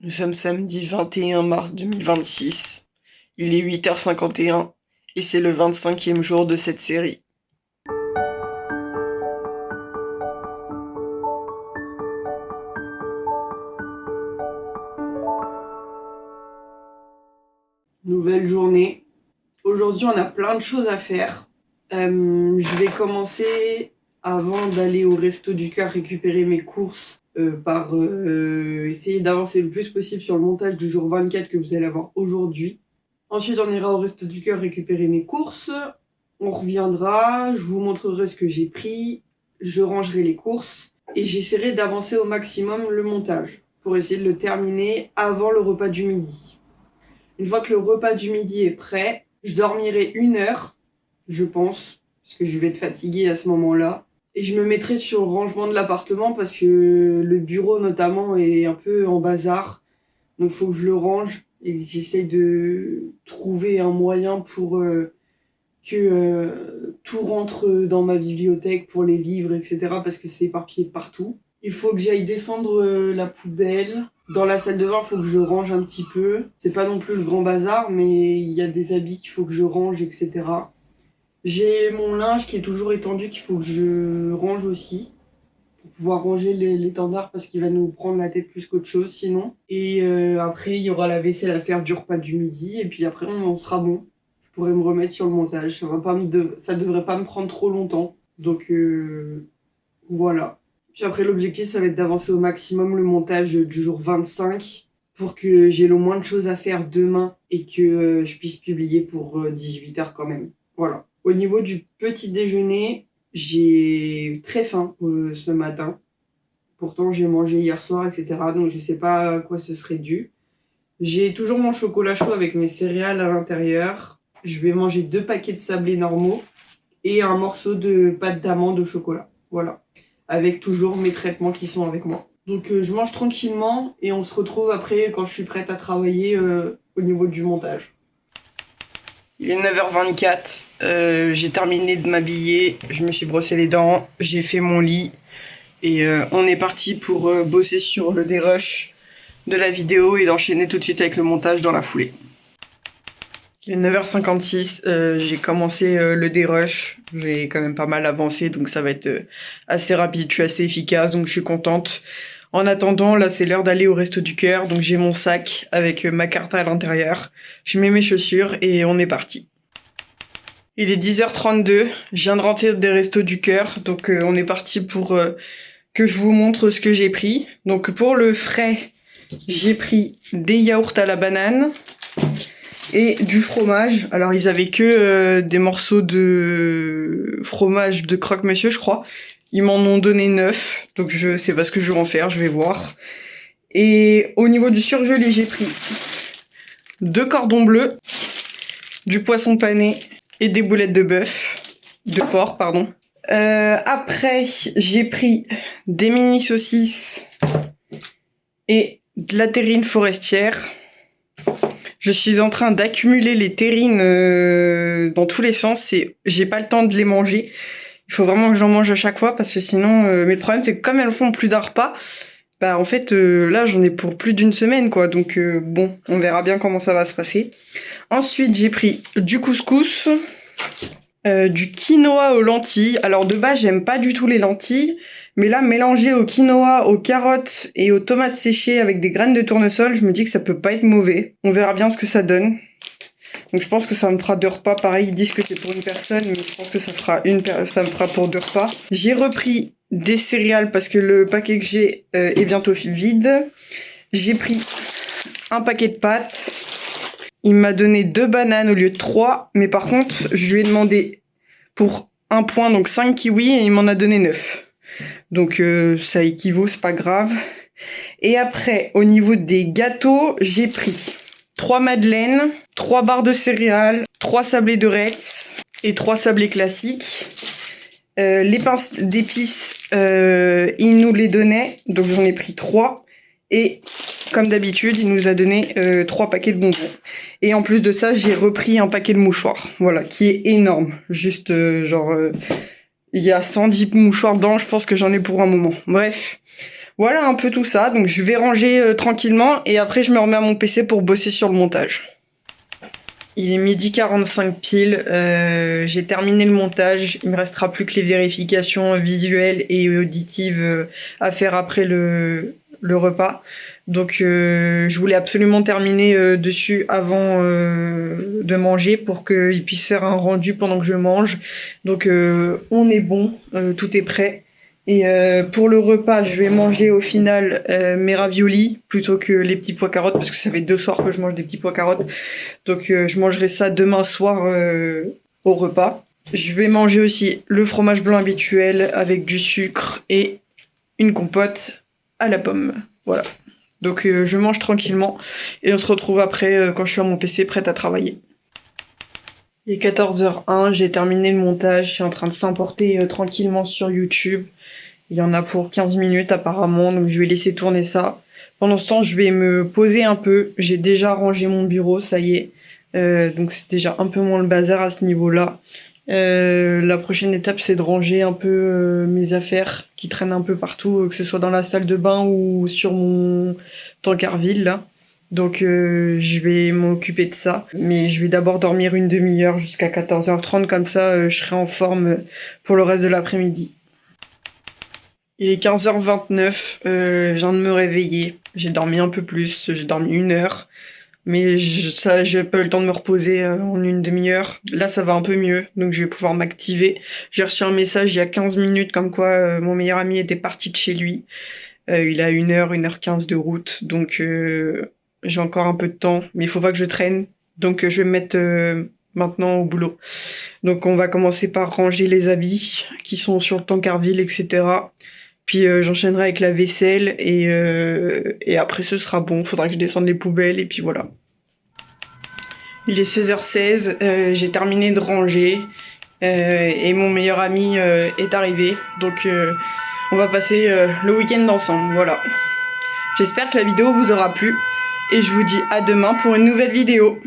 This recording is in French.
Nous sommes samedi 21 mars 2026. Il est 8h51 et c'est le 25e jour de cette série. Nouvelle journée. Aujourd'hui, on a plein de choses à faire. Je vais commencer, avant d'aller au Resto du Cœur récupérer mes courses, par essayer d'avancer le plus possible sur le montage du jour 24 que vous allez avoir aujourd'hui. Ensuite, on ira au Resto du Cœur récupérer mes courses. On reviendra, je vous montrerai ce que j'ai pris, je rangerai les courses et j'essaierai d'avancer au maximum le montage pour essayer de le terminer avant le repas du midi. Une fois que le repas du midi est prêt, je dormirai 1 heure, je pense, parce que je vais être fatiguée à ce moment-là. Et je me mettrai sur le rangement de l'appartement parce que le bureau notamment est un peu en bazar. Donc il faut que je le range et que j'essaye de trouver un moyen pour que tout rentre dans ma bibliothèque pour les livres, etc. parce que c'est éparpillé de partout. Il faut que j'aille descendre la poubelle. Dans la salle de bain, il faut que je range un petit peu. C'est pas non plus le grand bazar, mais il y a des habits qu'il faut que je range, etc. J'ai mon linge qui est toujours étendu qu'il faut que je range aussi pour pouvoir ranger l'étendard parce qu'il va nous prendre la tête plus qu'autre chose sinon. Et après, il y aura la vaisselle à faire du repas du midi et puis après, on sera bon. Je pourrais me remettre sur le montage. Ça devrait pas me prendre trop longtemps. Donc voilà. Puis après, l'objectif, ça va être d'avancer au maximum le montage du jour 25 pour que j'ai le moins de choses à faire demain et que je puisse publier pour 18h quand même. Voilà. Au niveau du petit déjeuner, j'ai très faim ce matin. Pourtant, j'ai mangé hier soir, etc. Donc, je sais pas à quoi ce serait dû. J'ai toujours mon chocolat chaud avec mes céréales à l'intérieur. Je vais manger 2 paquets de sablés normaux et un morceau de pâte d'amande au chocolat. Voilà. Avec toujours mes traitements qui sont avec moi. Donc, je mange tranquillement et on se retrouve après quand je suis prête à travailler au niveau du montage. Il est 9h24, j'ai terminé de m'habiller, je me suis brossé les dents, j'ai fait mon lit et on est parti pour bosser sur le dérush de la vidéo et d'enchaîner tout de suite avec le montage dans la foulée. Il est 9h56, j'ai commencé le dérush, j'ai quand même pas mal avancé donc ça va être assez rapide, je suis assez efficace donc je suis contente. En attendant, là c'est l'heure d'aller au Resto du Cœur, donc j'ai mon sac avec ma carte à l'intérieur, je mets mes chaussures et on est parti. Il est 10h32, je viens de rentrer des Restos du Cœur, donc on est parti pour que je vous montre ce que j'ai pris. Donc pour le frais, j'ai pris des yaourts à la banane et du fromage. Alors ils avaient que des morceaux de fromage de croque-monsieur, je crois. Ils m'en ont donné 9, donc je sais pas ce que je vais en faire, je vais voir. Et au niveau du surgelé, j'ai pris 2 cordons bleus, du poisson pané et des boulettes de porc, pardon. Après, j'ai pris des mini saucisses et de la terrine forestière. Je suis en train d'accumuler les terrines dans tous les sens et j'ai pas le temps de les manger. Il faut vraiment que j'en mange à chaque fois parce que sinon, mais le problème c'est que comme elles font plus d'un repas, bah en fait là j'en ai pour plus d'une semaine quoi. Donc bon, on verra bien comment ça va se passer. Ensuite, j'ai pris du couscous. Du quinoa aux lentilles. Alors de base, j'aime pas du tout les lentilles, mais là, mélangé au quinoa, aux carottes et aux tomates séchées avec des graines de tournesol, je me dis que ça peut pas être mauvais. On verra bien ce que ça donne. Donc je pense que ça me fera 2 repas. Pareil, ils disent que c'est pour une personne, mais je pense que ça me fera pour 2 repas. J'ai repris des céréales parce que le paquet que j'ai est bientôt vide. J'ai pris un paquet de pâtes. Il m'a donné 2 bananes au lieu de 3, mais par contre, je lui ai demandé pour 1 point, donc 5 kiwis, et il m'en a donné 9. Donc ça équivaut, c'est pas grave. Et après, au niveau des gâteaux, j'ai pris 3 madeleines, 3 barres de céréales, 3 sablés de Retz et 3 sablés classiques. Les pinces d'épices, il nous les donnait, donc j'en ai pris 3. Et comme d'habitude, il nous a donné 3 paquets de bonbons. Et en plus de ça, j'ai repris un paquet de mouchoirs. Voilà, qui est énorme. Juste, il y a 110 mouchoirs dedans, je pense que j'en ai pour un moment. Bref, Voilà un peu tout ça, donc je vais ranger tranquillement et après je me remets à mon PC pour bosser sur le montage. Il est 12h45 pile, j'ai terminé le montage, il me restera plus que les vérifications visuelles et auditives à faire après le repas. Donc je voulais absolument terminer dessus avant de manger pour qu'il puisse faire un rendu pendant que je mange. Donc on est bon, tout est prêt. Et pour le repas, je vais manger au final mes raviolis plutôt que les petits pois carottes parce que ça fait 2 soirs que je mange des petits pois carottes. Donc je mangerai ça demain soir au repas. Je vais manger aussi le fromage blanc habituel avec du sucre et une compote à la pomme. Voilà. Donc je mange tranquillement et on se retrouve après quand je suis à mon PC prête à travailler. Il est 14h01, j'ai terminé le montage, je suis en train de s'importer tranquillement sur YouTube. Il y en a pour 15 minutes apparemment, donc je vais laisser tourner ça. Pendant ce temps, je vais me poser un peu. J'ai déjà rangé mon bureau, ça y est. Donc c'est déjà un peu moins le bazar à ce niveau-là. La prochaine étape, c'est de ranger un peu mes affaires qui traînent un peu partout, que ce soit dans la salle de bain ou sur mon tankerville là. Donc je vais m'occuper de ça. Mais je vais d'abord dormir une demi-heure jusqu'à 14h30, comme ça je serai en forme pour le reste de l'après-midi. Il est 15h29, je viens de me réveiller. J'ai dormi un peu plus, j'ai dormi 1 heure. Mais ça, j'ai pas eu le temps de me reposer en une demi-heure. Là, ça va un peu mieux, donc je vais pouvoir m'activer. J'ai reçu un message il y a 15 minutes comme quoi mon meilleur ami était parti de chez lui. Il a 1 heure 15 de route, donc j'ai encore un peu de temps, mais il faut pas que je traîne. Donc je vais me mettre maintenant au boulot. Donc on va commencer par ranger les habits qui sont sur le tankerville, etc. Puis j'enchaînerai avec la vaisselle et après ce sera bon. Faudra que je descende les poubelles et puis voilà. Il est 16h16, j'ai terminé de ranger et mon meilleur ami est arrivé. Donc on va passer le week-end ensemble, voilà. J'espère que la vidéo vous aura plu et je vous dis à demain pour une nouvelle vidéo.